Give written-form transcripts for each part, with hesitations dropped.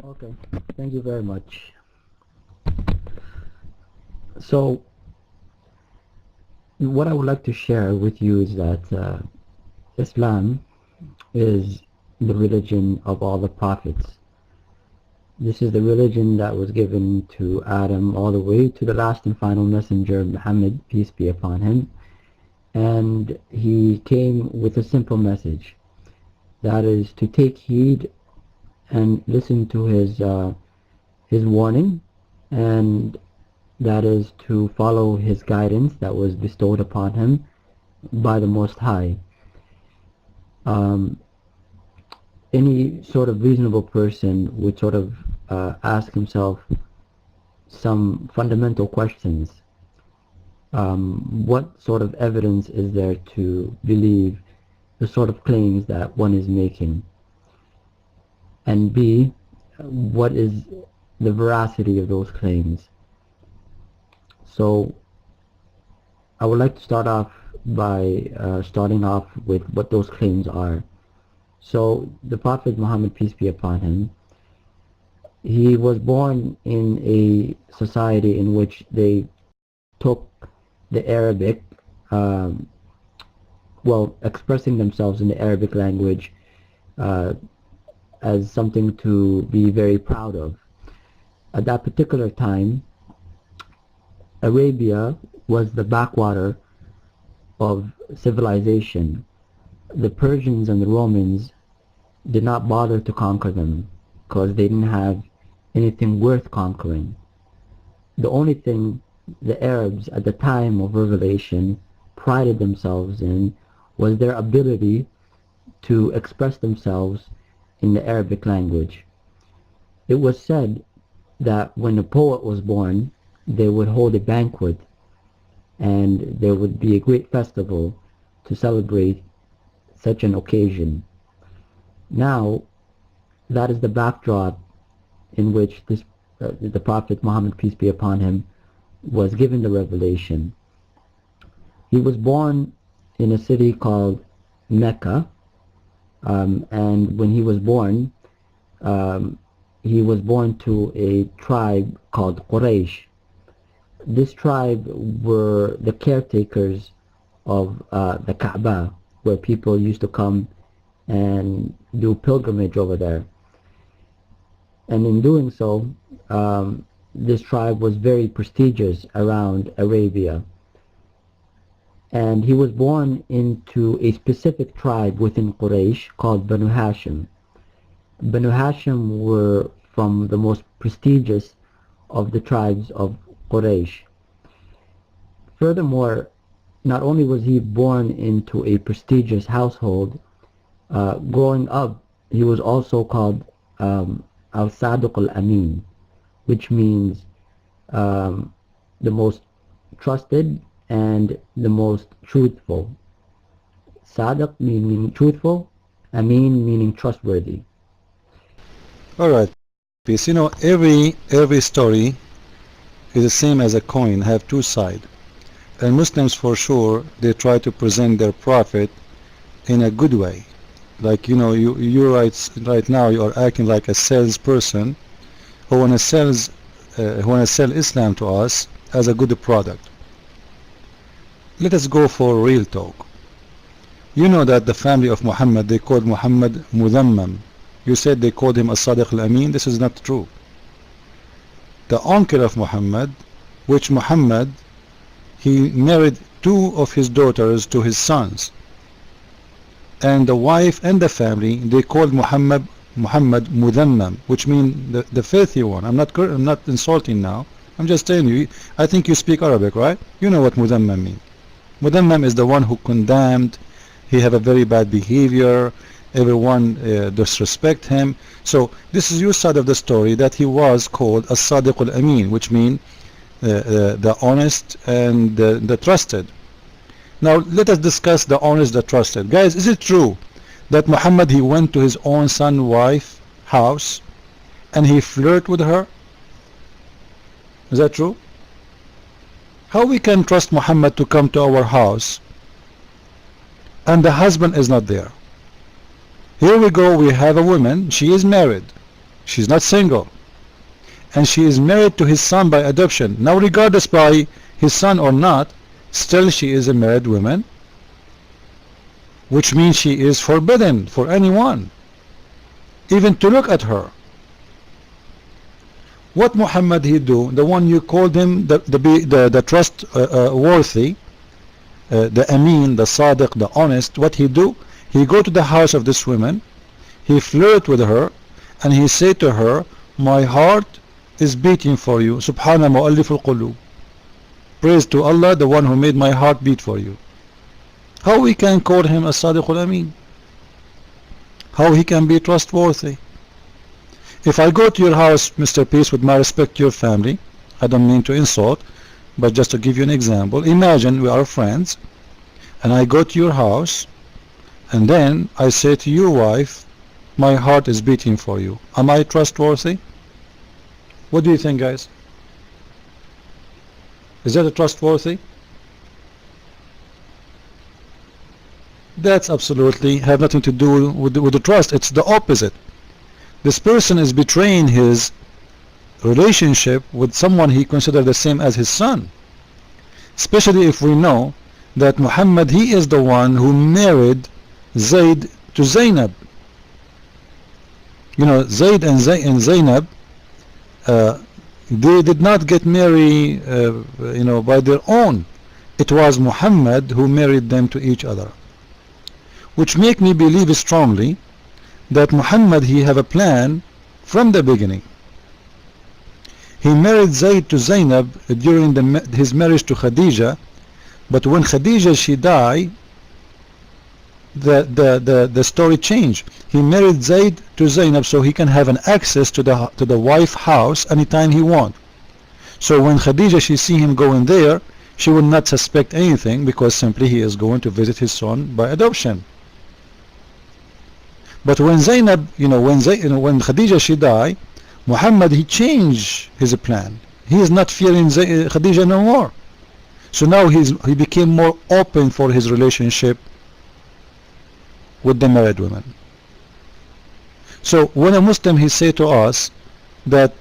Okay, thank you very much. So, what I would like to share with you is that Islam is the religion of all the prophets. This is the religion that was given to Adam all the way to the last and final messenger, Muhammad, peace be upon him. And he came with a simple message. That is to take heed and listen to his warning, and that is to follow his guidance that was bestowed upon him by the Most High. Um, any sort of reasonable person would sort of ask himself some fundamental questions. What sort of evidence is there to believe the sort of claims that one is making? And B, what is the veracity of those claims? So I would like to start off by starting off with what those claims are. So the Prophet Muhammad, peace be upon him, he was born in a society in which they took the Arabic, expressing themselves in the Arabic language as something to be very proud of. At that particular time, Arabia was the backwater of civilization. The Persians and the Romans did not bother to conquer them because they didn't have anything worth conquering. The only thing the Arabs at the time of revelation prided themselves in was their ability to express themselves in the Arabic language. It was said that when a poet was born, they would hold a banquet and there would be a great festival to celebrate such an occasion. Now, that is the backdrop in which the Prophet Muhammad, peace be upon him, was given the revelation. He was born in a city called Mecca, and when he was born to a tribe called Quraysh. This tribe were the caretakers of the Kaaba, where people used to come and do pilgrimage over there. And in doing so, this tribe was very prestigious around Arabia. And he was born into a specific tribe within Quraysh called Banu Hashim. Banu Hashim were from the most prestigious of the tribes of Quraysh. Furthermore, not only was he born into a prestigious household, growing up, he was also called Al-Sadiq al-Amin, which means the most trusted and the most truthful. Sadiq meaning truthful, Amin meaning trustworthy. Alright, peace. Every story is the same as a coin, have two sides. And Muslims for sure, they try to present their prophet in a good way. Like, you right now you are acting like a salesperson who wanna sell Islam to us as a good product. Let us go for real talk. You know that the family of Muhammad, they called Muhammad Mudhammam. You said they called him As-Sadiq al-Amin. This is not true. The uncle of Muhammad, which Muhammad, he married two of his daughters to his sons. And the wife and the family, they called Muhammad Mudhammam, which means the filthy one. I'm not insulting now. I'm just telling you. I think you speak Arabic, right? You know what Mudhammam means. Mudhammam is the one who condemned. He have a very bad behavior. Everyone disrespect him. So this is your side of the story, that he was called As-Sadiq al-Amin, which means the honest and the trusted. Now let us discuss the honest, the trusted. Guys, is it true that Muhammad, he went to his own son's wife house and he flirted with her? Is that true? How we can trust Muhammad to come to our house and the husband is not there? Here we go, we have a woman, she is married, She's not single. And she is married to his son by adoption. Now, regardless by his son or not, still she is a married woman, which means she is forbidden for anyone even to look at her. What Muhammad he do? The one you called him the trustworthy, the Amin, the Sadiq, the honest. What he do? He go to the house of this woman, he flirt with her, and he say to her, my heart is beating for you. Subhana mu'allif al-qulub. Praise to Allah, the one who made my heart beat for you. How we can call him a Sadiq al-Amin? How he can be trustworthy? If I go to your house, Mr. Peace, with my respect to your family, I don't mean to insult, but just to give you an example, imagine we are friends, and I go to your house, and then I say to your wife, my heart is beating for you. Am I trustworthy? What do you think, guys? Is that a trustworthy? That's absolutely have nothing to do with the trust. It's the opposite. This person is betraying his relationship with someone he considers the same as his son. Especially if we know that Muhammad, he is the one who married Zayd to Zainab. You know, Zayd and Zainab, they did not get married, you know, by their own. It was Muhammad who married them to each other, which make me believe strongly that Muhammad, he have a plan from the beginning. He married Zayd to Zainab during his marriage to Khadija, but when Khadija she died, the story changed. He married Zayd to Zainab so he can have an access to the wife house anytime he want. So when Khadija she see him going there, she will not suspect anything, because simply he is going to visit his son by adoption. But when Zainab, when Khadija she died, Muhammad he changed his plan. He is not fearing Khadija no more. So now he became more open for his relationship with the married woman. So when a Muslim he say to us that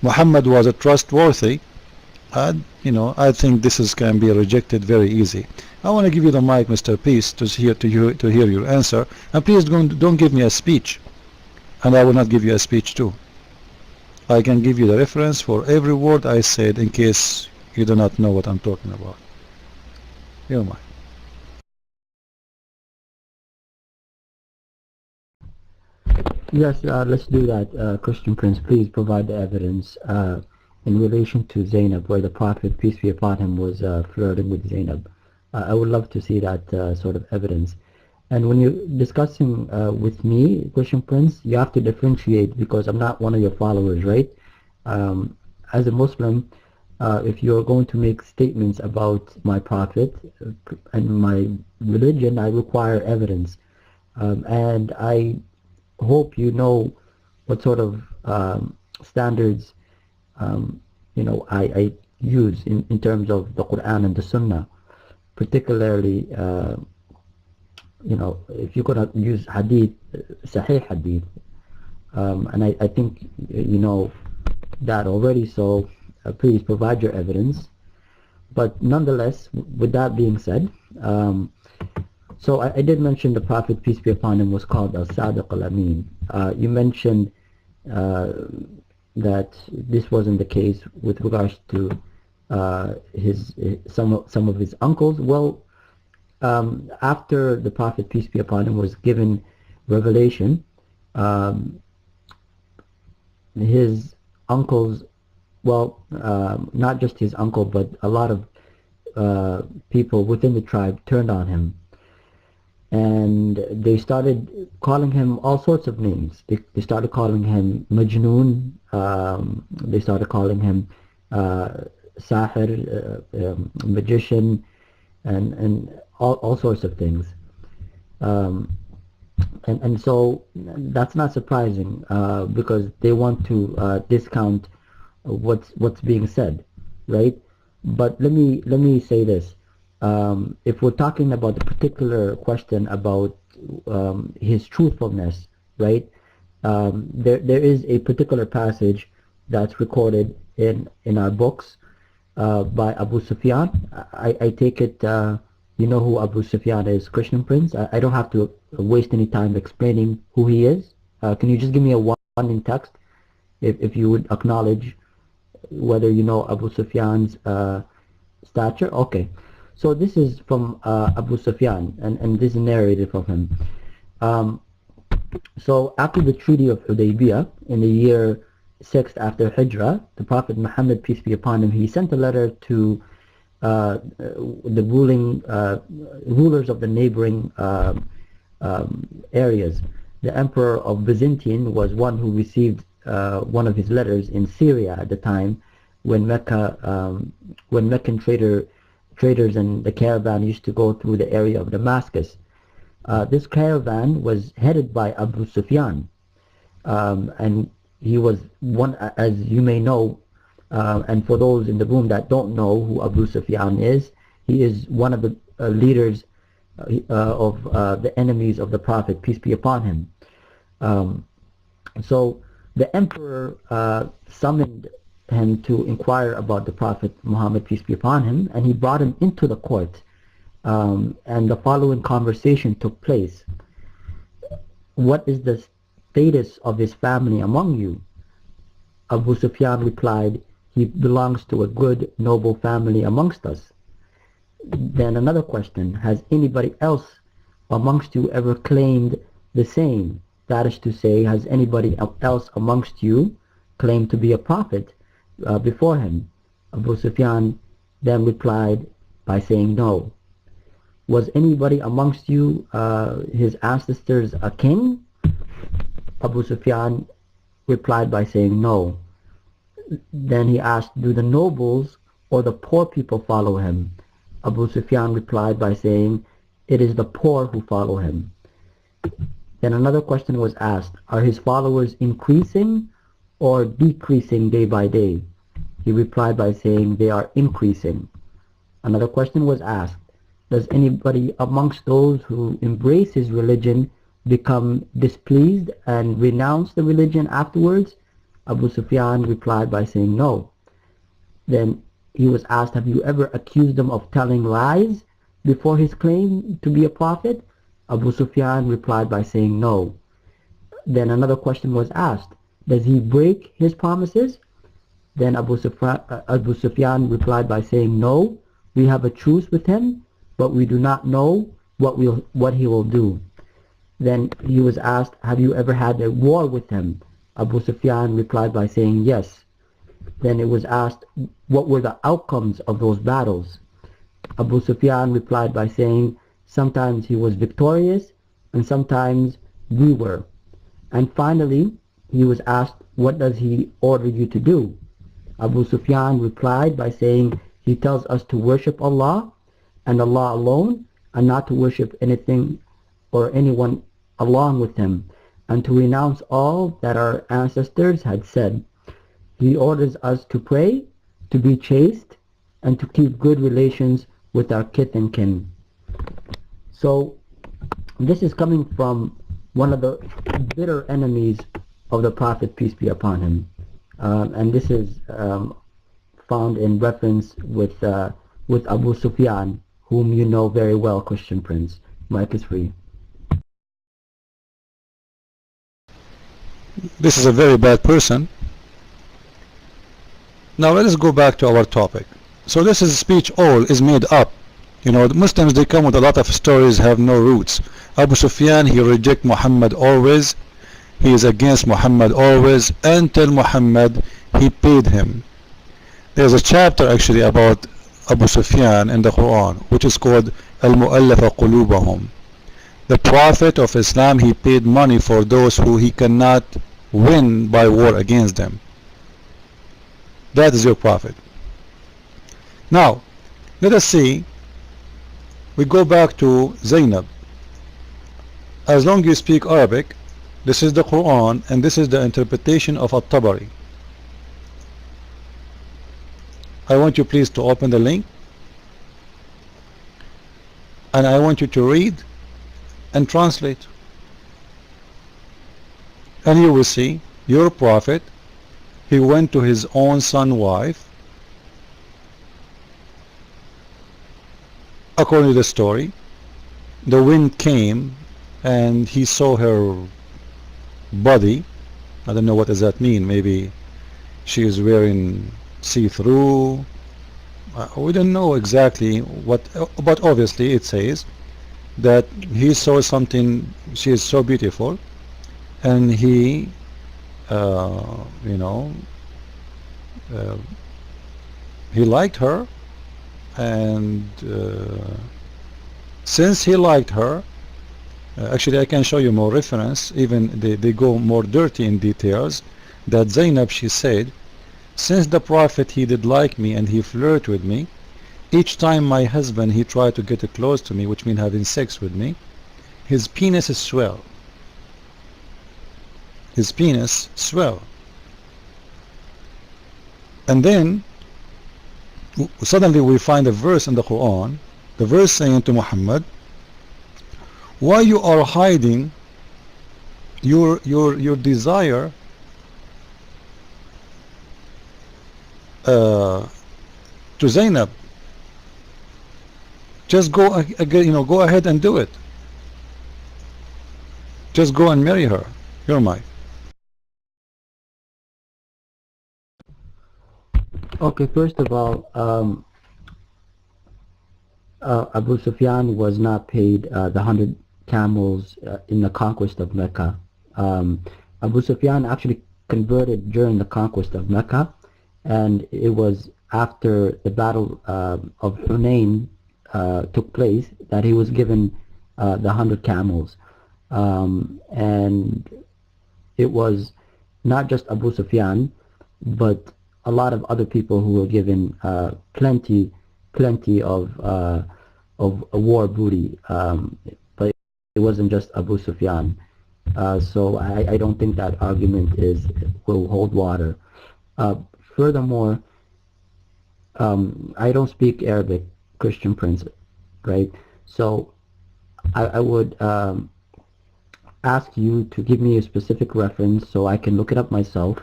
Muhammad was a trustworthy, I think this can be rejected very easy. I want to give you the mic, Mr. Peace, to hear your answer. And please don't give me a speech, and I will not give you a speech too. I can give you the reference for every word I said in case you do not know what I'm talking about. Your mic. Yes, let's do that. Christian Prince, please provide the evidence in relation to Zainab, where the Prophet, peace be upon him, was flirting with Zainab. I would love to see that sort of evidence. And when you're discussing with me, Christian Prince, you have to differentiate, because I'm not one of your followers, right? As a Muslim, if you're going to make statements about my Prophet and my religion, I require evidence. And I hope you know what sort of standards I use in terms of the Quran and the Sunnah, particularly if you're going to use hadith, sahih hadith, and I think you know that already, so please provide your evidence. But nonetheless, with that being said, so I did mention the Prophet, peace be upon him, was called Al-Sadiq Al-Amin. You mentioned that this wasn't the case with regards to some of his uncles. Well, after the Prophet, peace be upon him, was given revelation, his uncles, well, not just his uncle, but a lot of people within the tribe turned on him. And they started calling him all sorts of names. They started calling him Majnoon. They started calling him Sahir, magician, and all sorts of things. And so that's not surprising, because they want to discount what's being said, right? But let me say this. If we're talking about the particular question about his truthfulness, right? There is a particular passage that's recorded in our books by Abu Sufyan. I take it you know who Abu Sufyan is, Christian Prince. I don't have to waste any time explaining who he is. Can you just give me a one in text if you would acknowledge whether you know Abu Sufyan's stature? Okay. So this is from Abu Sufyan, and this is narrated from him. So after the Treaty of Hudaybiyah in the year 6th after Hijrah, the Prophet Muhammad, peace be upon him, he sent a letter to the rulers of the neighboring areas. The Emperor of Byzantium was one who received one of his letters in Syria at the time when Meccan traders and the caravan used to go through the area of Damascus. This caravan was headed by Abu Sufyan, and he was one, as you may know, and for those in the room that don't know who Abu Sufyan is, he is one of the leaders of the enemies of the Prophet, peace be upon him. So the emperor summoned him to inquire about the Prophet Muhammad, peace be upon him, and he brought him into the court. And the following conversation took place. What is the status of his family among you? Abu Sufyan replied, he belongs to a good, noble family amongst us. Then another question, has anybody else amongst you ever claimed the same? That is to say, has anybody else amongst you claimed to be a prophet before him? Abu Sufyan then replied by saying no. Was anybody amongst you, his ancestors, a king? Abu Sufyan replied by saying no. Then he asked, do the nobles or the poor people follow him? Abu Sufyan replied by saying, it is the poor who follow him. Then another question was asked, are his followers increasing or decreasing day by day? He replied by saying, they are increasing. Another question was asked, does anybody amongst those who embrace his religion become displeased and renounce the religion afterwards? Abu Sufyan replied by saying no. Then he was asked, have you ever accused him of telling lies before his claim to be a prophet? Abu Sufyan replied by saying no. Then another question was asked, does he break his promises? Then Abu Sufyan replied by saying no, we have a truce with him, but we do not know what he will do. Then he was asked, have you ever had a war with him? Abu Sufyan replied by saying yes. Then it was asked, what were the outcomes of those battles? Abu Sufyan replied by saying, sometimes he was victorious and sometimes we were. And finally, he was asked, what does he order you to do? Abu Sufyan replied by saying, he tells us to worship Allah and Allah alone, and not to worship anything or anyone along with him, and to renounce all that our ancestors had said. He orders us to pray, to be chaste, and to keep good relations with our kith and kin. So this is coming from one of the bitter enemies of the Prophet, peace be upon him. And this is found in reference with Abu Sufyan, whom you know very well, Christian Prince. Mic is free. This is a very bad person. Now let us go back to our topic. So this is speech all is made up. You know, the Muslims, they come with a lot of stories, have no roots. Abu Sufyan, he reject Muhammad always. He is against Muhammad always, until Muhammad, he paid him. There's a chapter actually about Abu Sufyan in the Quran, which is called Al-Mu'allafa Qulubahum. The Prophet of Islam, he paid money for those who he cannot win by war against them. That is your Prophet. Now, let us see. We go back to Zainab. As long as you speak Arabic, this is the Quran and this is the interpretation of At-Tabari. I want you please to open the link, and I want you to read and translate. And you will see your prophet, he went to his own son's wife, according to the story. The wind came and he saw her body. I don't know what does that mean. Maybe she is wearing see-through. We don't know exactly what, but obviously it says that he saw something. She is so beautiful, and he you know, he liked her, and since he liked her, actually I can show you more reference, even they go more dirty in details, that Zainab, she said, since the prophet, he did like me and he flirted with me, each time my husband, he tried to get close to me, which means having sex with me, his penis is swell. His penis swell. And then suddenly we find a verse in the Quran, the verse saying to Muhammad, why you are hiding your desire to Zainab? Just go again, you know, go ahead and do it. Just go and marry her. You're mine. Okay, first of all, Abu Sufyan was not paid the 100 camels in the conquest of Mecca. Abu Sufyan actually converted during the conquest of Mecca, and it was after the battle of Hunain took place that he was given the 100 camels. And it was not just Abu Sufyan, but a lot of other people who were given plenty of war booty, but it wasn't just Abu Sufyan. So I don't think that argument will hold water. Furthermore, I don't speak Arabic, Christian Prince, right? So I would ask you to give me a specific reference so I can look it up myself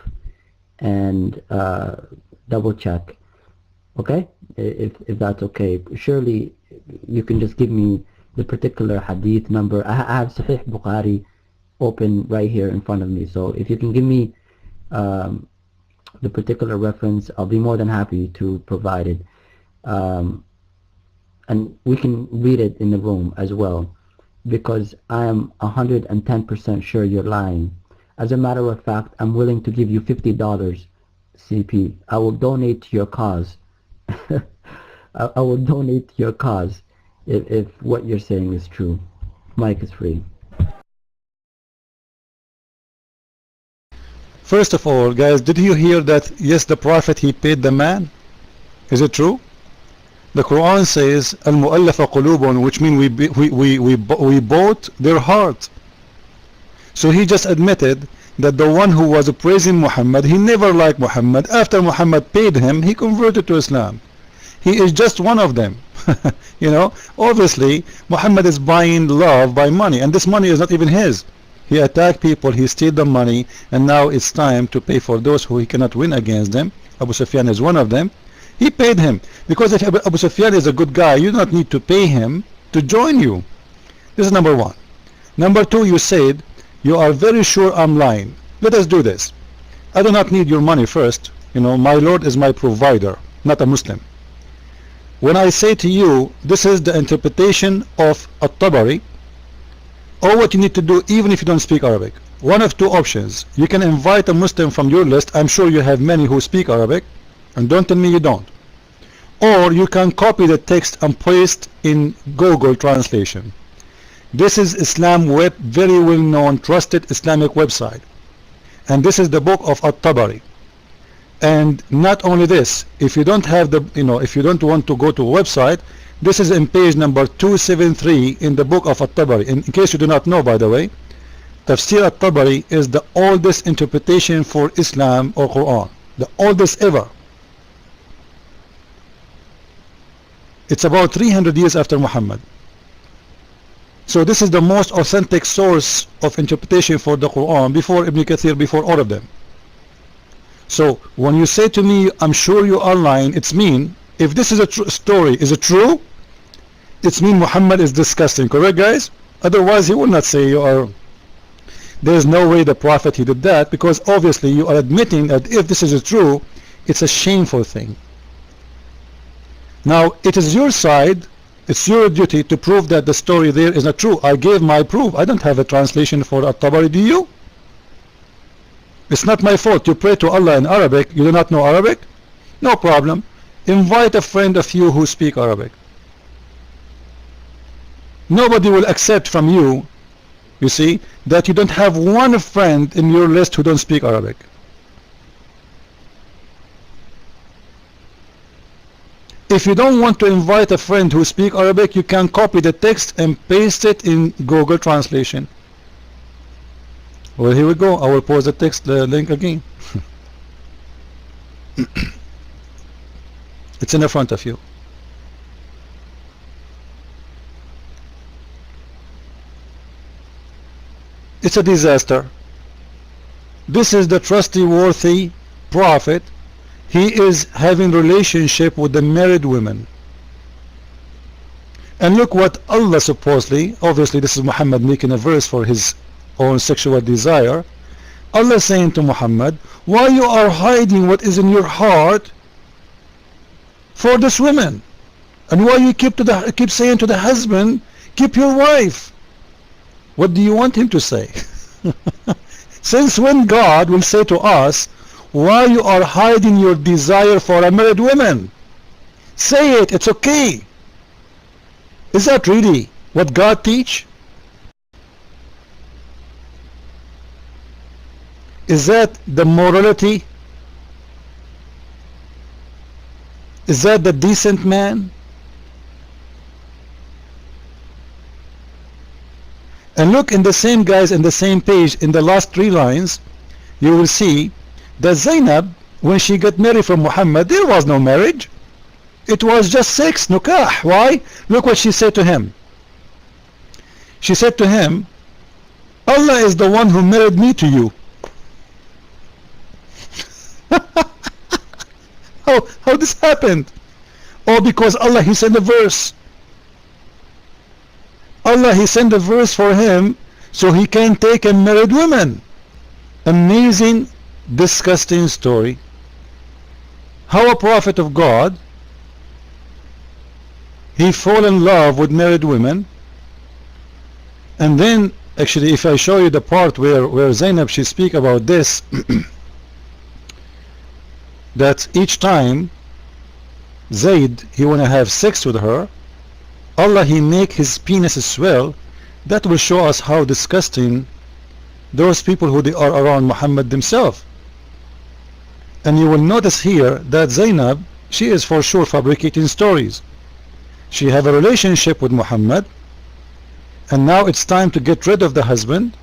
and double check. Okay, if that's okay. Surely you can just give me the particular hadith number. I have Sahih Bukhari open right here in front of me, so if you can give me the particular reference, I'll be more than happy to provide it, and we can read it in the room as well, because I am 110% sure you're lying. As a matter of fact, I'm willing to give you $50, CP. I will donate to your cause. I will donate to your cause if what you're saying is true. Mic is free. First of all, guys, did you hear that, yes, the prophet, he paid the man? Is it true? The Quran says, Al-Mu'allafa Qulubun, which means we bought their heart. So he just admitted that the one who was praising Muhammad, he never liked Muhammad. After Muhammad paid him, he converted to Islam. He is just one of them. You know, obviously Muhammad is buying love by money, and this money is not even his. He attacked people, he stole the money, and now it's time to pay for those who he cannot win against them. Abu Sufyan is one of them. He paid him, because if Abu Sufyan is a good guy, you do not need to pay him to join you. This is number one. Number two, you said, you are very sure I'm lying. Let us do this. I do not need your money first. You know, my Lord is my provider, not a Muslim. When I say to you, this is the interpretation of At-Tabari, or what you need to do, even if you don't speak Arabic, one of two options. You can invite a Muslim from your list. I'm sure you have many who speak Arabic, and don't tell me you don't. Or you can copy the text and paste in Google translation. This is Islam Web, very well known, trusted Islamic website. And this is the book of At-Tabari. And not only this, if you don't have the, you know, if you don't want to go to a website, this is in page number 273 in the book of At-Tabari. In case you do not know, by the way, Tafsir At-Tabari is the oldest interpretation for Islam or Quran, the oldest ever. It's about 300 years after Muhammad. So this is the most authentic source of interpretation for the Quran before Ibn Kathir, before all of them. So when you say to me, I'm sure you are lying, it's mean, if this is a true story, is it true? It's mean Muhammad is disgusting, correct guys? Otherwise he would not say you are, there's no way the Prophet he did that, because obviously you are admitting that if this is true, it's a shameful thing. Now it is your side, it's your duty to prove that the story there is not true. I gave my proof. I don't have a translation for At-Tabari, do you? It's not my fault. You pray to Allah in Arabic, you do not know Arabic? No problem. Invite a friend of you who speak Arabic. Nobody will accept from you, you see, that you don't have one friend in your list who don't speak Arabic. If you don't want to invite a friend who speak Arabic, you can copy the text and paste it in Google Translation. Well, here we go. I will post the text link again. It's in the front of you. It's a disaster. This is the trustworthy prophet. He is having relationship with the married women. And look what Allah supposedly, obviously this is Muhammad making a verse for his own sexual desire. Allah saying to Muhammad, why you are hiding what is in your heart for this woman? And why you keep saying to the husband, keep your wife? What do you want him to say? Since when God will say to us, why you are hiding your desire for a married woman? Say it, it's okay. Is that really what God teach? Is that the morality? Is that the decent man? And look in the same guys, in the same page, in the last 3 lines, you will see that Zainab, when she got married from Muhammad, there was no marriage. It was just sex, nikah. Why? Look what she said to him. She said to him, Allah is the one who married me to you. How this happened? Oh, because Allah, he sent a verse. Allah, he sent a verse for him so he can take a married woman. Amazing, disgusting story. How a prophet of God, he fall in love with married women, and then actually if I show you the part where Zainab, she speak about this, that each time Zayd, he wanna have sex with her, Allah, he make his penis swell. That will show us how disgusting those people who they are around Muhammad themselves. And you will notice here that Zainab, she is for sure fabricating stories. She have a relationship with Muhammad, and now it's time to get rid of the husband.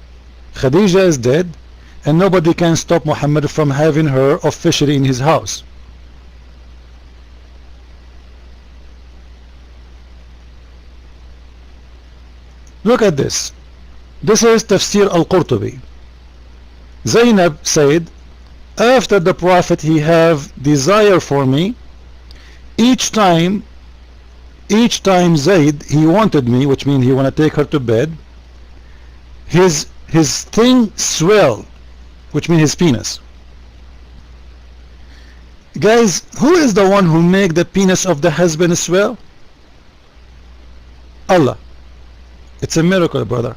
Khadija is dead, and nobody can stop Muhammad from having her officially in his house. Look at this. This is Tafsir Al-Qurtubi. Zainab said, after the Prophet he have desire for me, each time Zayd he wanted me, which means he want to take her to bed, his thing swell, which means his penis. Guys, who is the one who make the penis of the husband swell? Allah. It's a miracle, brother.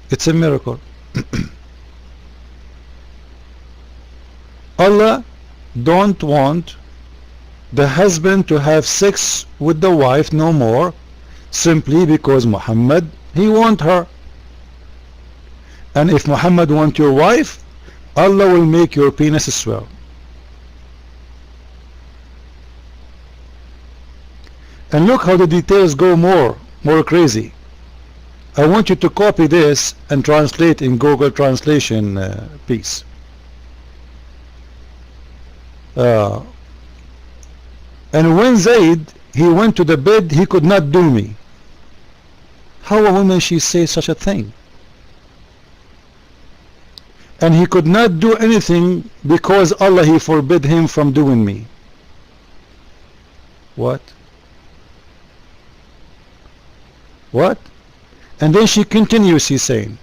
It's a miracle. Allah don't want the husband to have sex with the wife no more, simply because Muhammad, he want her. And if Muhammad want your wife, Allah will make your penis swell. And look how the details go more crazy. I want you to copy this and translate in Google Translation piece. And when Zayd he went to the bed, he could not do me. How a woman she say such a thing? And he could not do anything because Allah he forbid him from doing me. What? What? And then she continues, he's saying,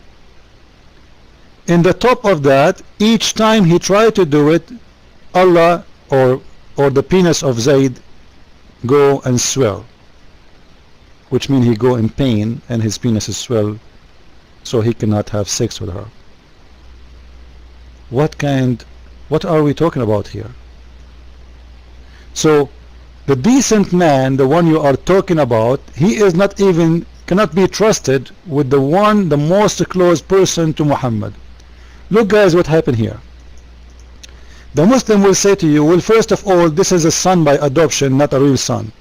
in the top of that, each time he tried to do it, Allah or the penis of Zayd go and swell, which means he go in pain and his penis is swell, so he cannot have sex with her. What are we talking about here? So the decent man, the one you are talking about, he is not even, cannot be trusted with the most close person to Muhammad. Look guys, what happened here. The Muslim will say to you, well, first of all, this is a son by adoption, not a real son.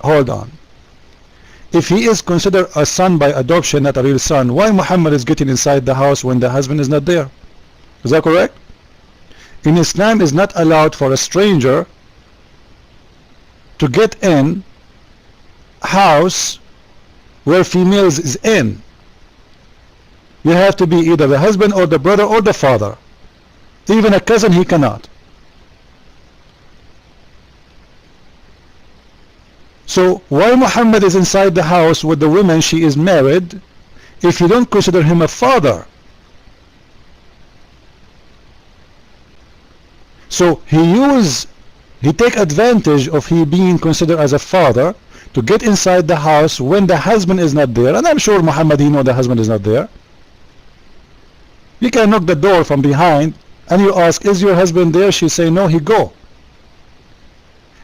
Hold on. If he is considered a son by adoption, not a real son, why Muhammad is getting inside the house when the husband is not there? Is that correct? In Islam, it is not allowed for a stranger to get in house where females is in. You have to be either the husband or the brother or the father. Even a cousin he cannot. So why Muhammad is inside the house with the woman she is married if you don't consider him a father? So he take advantage of he being considered as a father to get inside the house when the husband is not there. And I'm sure Muhammad he know the husband is not there. You can knock the door from behind and you ask, is your husband there? She say no, he go.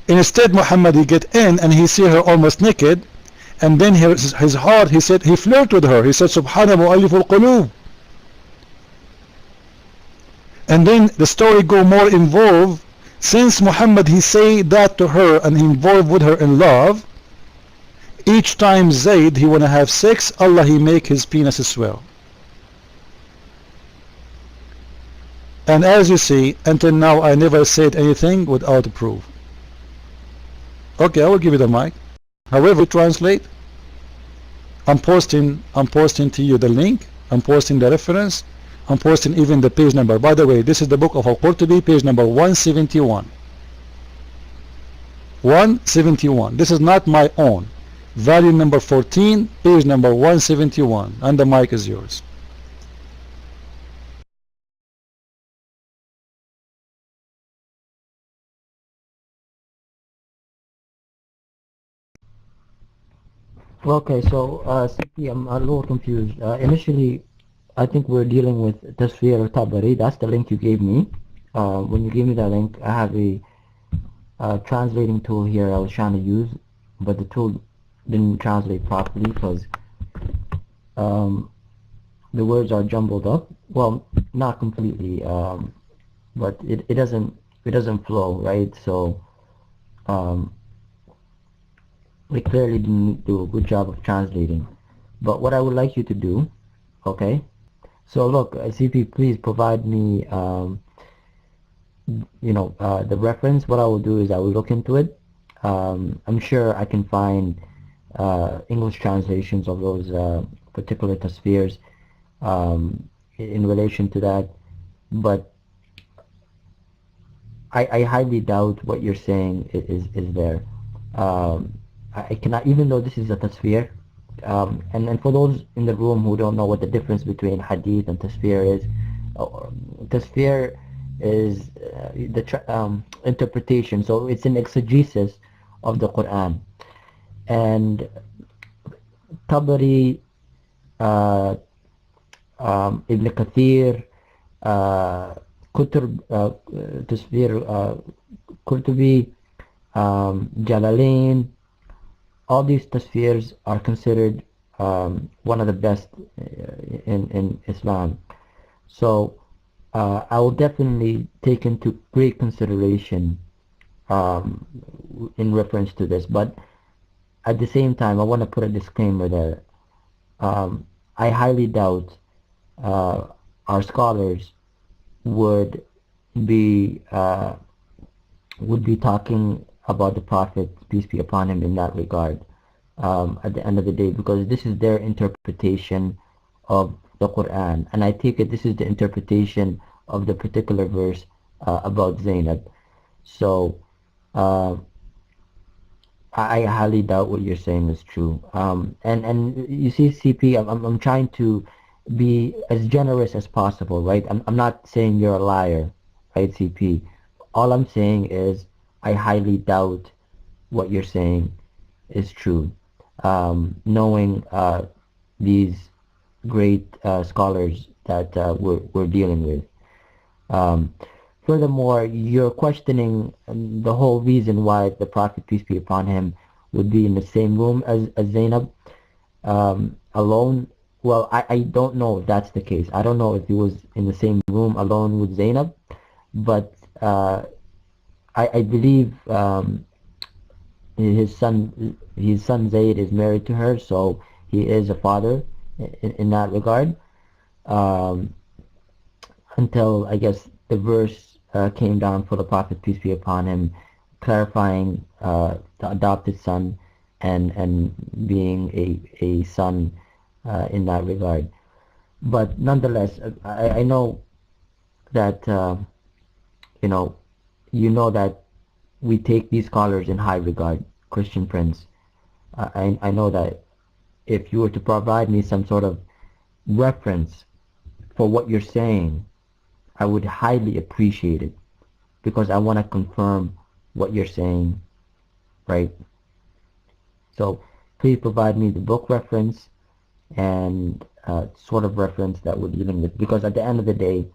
Instead Muhammad he get in and he see her almost naked, and then his heart, he said, he flirt with her. He said, Subhana mu'alliful qulub. And then the story go more involved. Since Muhammad he say that to her and he involved with her in love, each time Zayd he wanna have sex, Allah he make his penis swell. And as you see, until now I never said anything without proof. Okay, I will give you the mic. However, translate. I'm posting to you the link. I'm posting the reference. I'm posting even the page number. By the way, this is the book of Al-Qurtubi, page number 171. 171. This is not my own. Volume number 14, page number 171. And the mic is yours. Okay, so CP, I'm a little confused. Initially, I think we're dealing with Tasfir Tabari. That's the link you gave me. When you gave me that link, I have a translating tool here I was trying to use, but the tool didn't translate properly because the words are jumbled up. Well, not completely, but it doesn't flow, right? So we clearly didn't do a good job of translating. But what I would like you to do, okay, so look, CP, please provide me the reference. What I will do is I will look into it. I'm sure I can find English translations of those particular tasfirs in relation to that, but I highly doubt what you're saying is there. I cannot, even though this is a tasfir, and for those in the room who don't know what the difference between hadith and tasfir is, tasfir is the interpretation, so it's an exegesis of the Quran. And Tabari, Ibn Kathir, Tasfir Qurtubi, Jalalain, all these tasfirs are considered one of the best in Islam. So I will definitely take into great consideration in reference to this, but at the same time I want to put a disclaimer there. I highly doubt our scholars would be talking about the Prophet, peace be upon him, in that regard, at the end of the day, because this is their interpretation of the Quran, and I take it this is the interpretation of the particular verse about Zainab. So uh, I highly doubt what you're saying is true. And you see, CP, I'm trying to be as generous as possible, right? I'm not saying you're a liar, right, CP? All I'm saying is I highly doubt what you're saying is true. Knowing these great scholars that we're dealing with. Um, Furthermore, you're questioning the whole reason why the Prophet, peace be upon him, would be in the same room as Zainab alone. Well, I don't know if that's the case. I don't know if he was in the same room alone with Zainab, but I believe his son Zayd is married to her, so he is a father in that regard. Um, until I guess the verse came down for the Prophet, peace be upon him, clarifying the adopted son and being a son in that regard. But nonetheless, I know that you know that we take these scholars in high regard, Christian Prince. I know that if you were to provide me some sort of reference for what you're saying, I would highly appreciate it, because I want to confirm what you're saying, right? So please provide me the book reference and sort of reference that we're dealing with, because at the end of the day,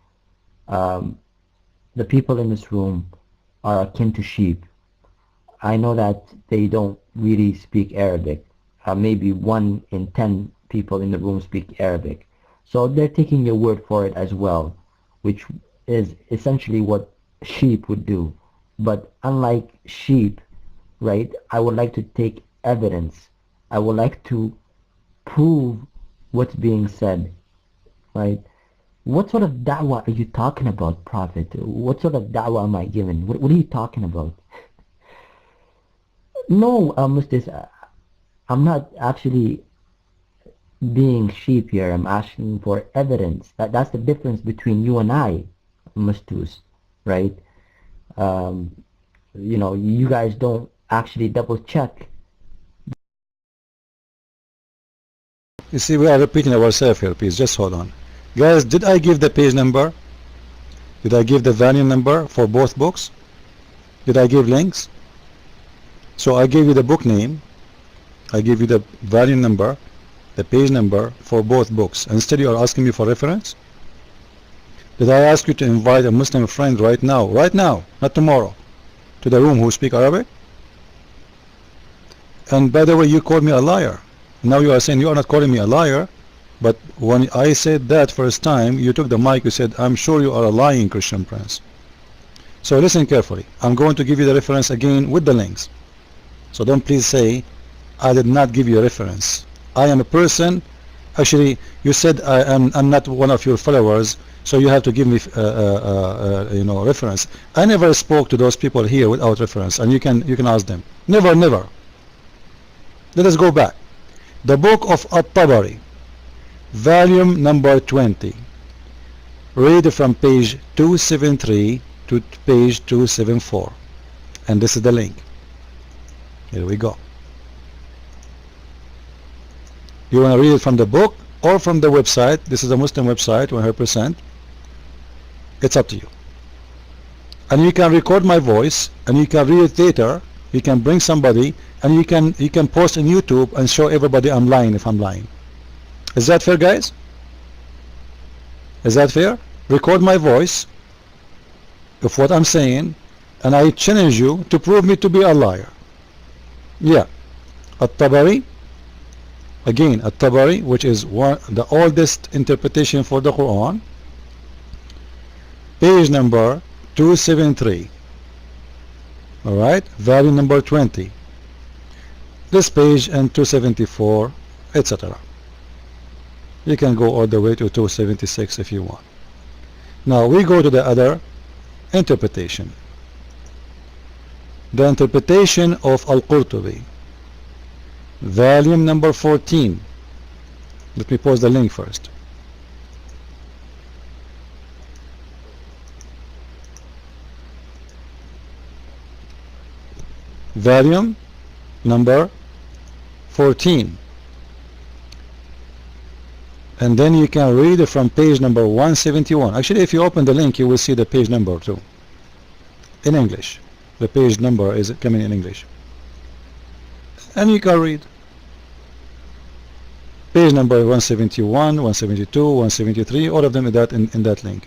the people in this room are akin to sheep. I know that they don't really speak Arabic. Maybe 1 in 10 people in the room speak Arabic. So they're taking your word for it as well, which is essentially what sheep would do. But unlike sheep, right, I would like to take evidence. I would like to prove what's being said, right? What sort of da'wah are you talking about, Prophet? What sort of da'wah am I giving? What are you talking about? No, Mustis, I'm not actually being sheep here. I'm asking for evidence. That's the difference between you and I, Mustus, right? You guys don't actually double check. You see, we are repeating ourselves here, please. Just hold on. Guys, did I give the page number? Did I give the volume number for both books? Did I give links? So I gave you the book name. I gave you the volume number, the page number for both books. Instead, you are asking me for reference? Did I ask you to invite a Muslim friend right now, not tomorrow, to the room who speak Arabic? And by the way, you called me a liar. Now you are saying you are not calling me a liar, but when I said that first time, you took the mic, you said, I'm sure you are a lying Christian Prince. So listen carefully. I'm going to give you the reference again with the links. So don't please say, I did not give you a reference. I am a person, actually, you said I'm not one of your followers, so you have to give me reference. I never spoke to those people here without reference, and you can ask them. Never. Let us go back. The book of At-Tabari, volume number 20. Read from page 273 to page 274. And this is the link. Here we go. You want to read it from the book or from the website? This is a Muslim website, 100%. It's up to you. And you can record my voice, and you can read it later. You can bring somebody, and you can post on YouTube and show everybody I'm lying if I'm lying. Is that fair, guys? Is that fair? Record my voice of what I'm saying, and I challenge you to prove me to be a liar. Yeah. At-Tabari, again, At-Tabari, which is the oldest interpretation for the Quran, page number 273. Alright, value number 20. This page and 274, etc. You can go all the way to 276 if you want. Now we go to the other interpretation. The interpretation of Al-Qurtubi, volume number 14. Let me post the link first. Volume number 14. And then you can read it from page number 171. Actually, if you open the link, you will see the page number too, in English. The page number is coming in English, and you can read page number 171, 172, 173, all of them in that link.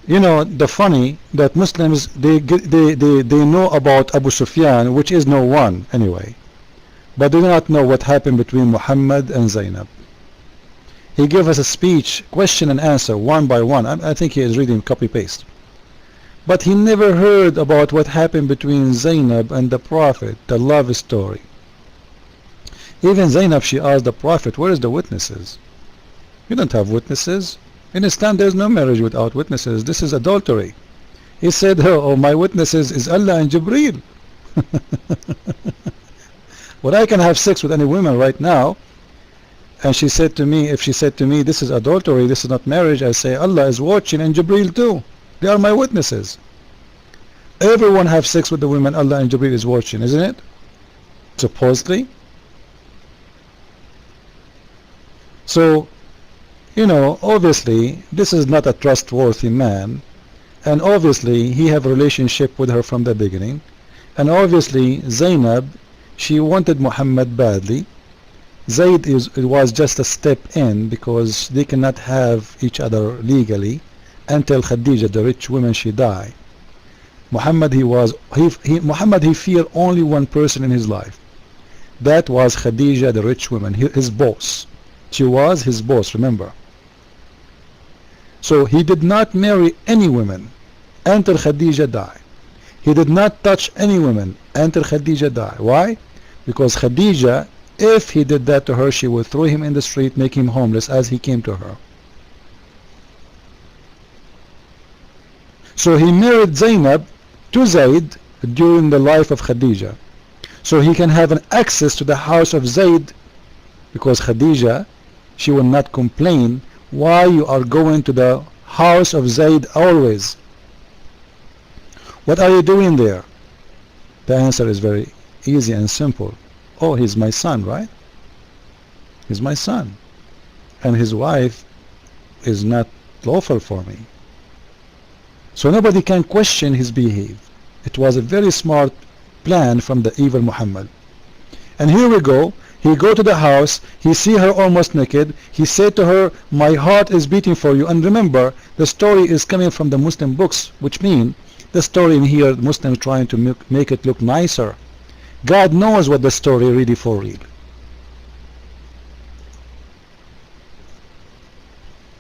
You know, the funny that Muslims, they know about Abu Sufyan, which is no one anyway, but they do not know what happened between Muhammad and Zainab. He gave us a speech, question and answer, one by one. I think he is reading copy-paste. But he never heard about what happened between Zainab and the Prophet, the love story. Even Zainab, she asked the Prophet, where is the witnesses? You don't have witnesses. In Islam, there is no marriage without witnesses. This is adultery. He said, oh, my witnesses is Allah and Jibreel. Well, I can have sex with any woman right now, and she said to me, if she said to me, this is adultery, this is not marriage, I say, Allah is watching and Jibreel too. They are my witnesses. Everyone have sex with the women Allah and Jibreel is watching, isn't it? Supposedly. So, you know, obviously, this is not a trustworthy man, and obviously, he have a relationship with her from the beginning, and obviously, Zainab, she wanted Muhammad badly. Zayd it was just a step in, because they cannot have each other legally until Khadija, the rich woman, she died. Muhammad, he feared only one person in his life. That was Khadija, the rich woman, his boss. She was his boss, remember. So he did not marry any women until Khadija died. He did not touch any women until Khadija died. Why? Because Khadija, if he did that to her, she would throw him in the street, make him homeless as he came to her. So he married Zainab to Zayd during the life of Khadija, so he can have an access to the house of Zayd, because Khadija, she will not complain why you are going to the house of Zayd always. What are you doing there? The answer is very easy and simple. Oh, he's my son, right? He's my son, and his wife is not lawful for me. So nobody can question his behavior. It was a very smart plan from the evil Muhammad. And here we go. He go to the house. He see her almost naked. He said to her, my heart is beating for you. And remember, the story is coming from the Muslim books, which mean the story in here, the Muslims trying to make it look nicer. God knows what the story really for real.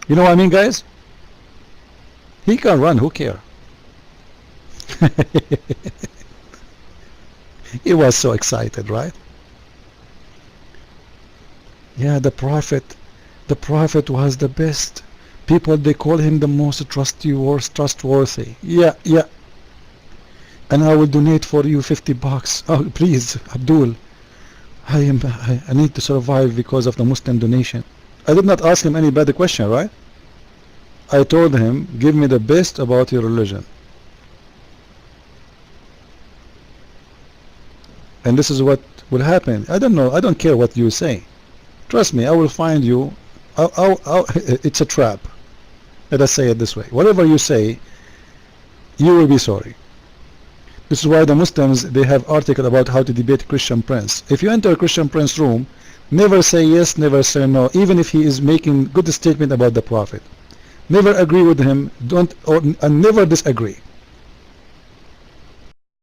You know what I mean, guys? He can run, who care? He was so excited, right? Yeah, the prophet was the best. People, they call him the most trustworthy. Yeah. And I will donate for you $50. Oh, please, Abdul. I need to survive because of the Muslim donation. I did not ask him any bad question, right? I told him, give me the best about your religion. And this is what will happen. I don't know. I don't care what you say. Trust me, I will find you. It's a trap. Let us say it this way. Whatever you say, you will be sorry. This is why the Muslims, they have article about how to debate Christian Prince. If you enter a Christian Prince room, never say yes, never say no, even if he is making good statement about the Prophet. Never agree with him, and never disagree.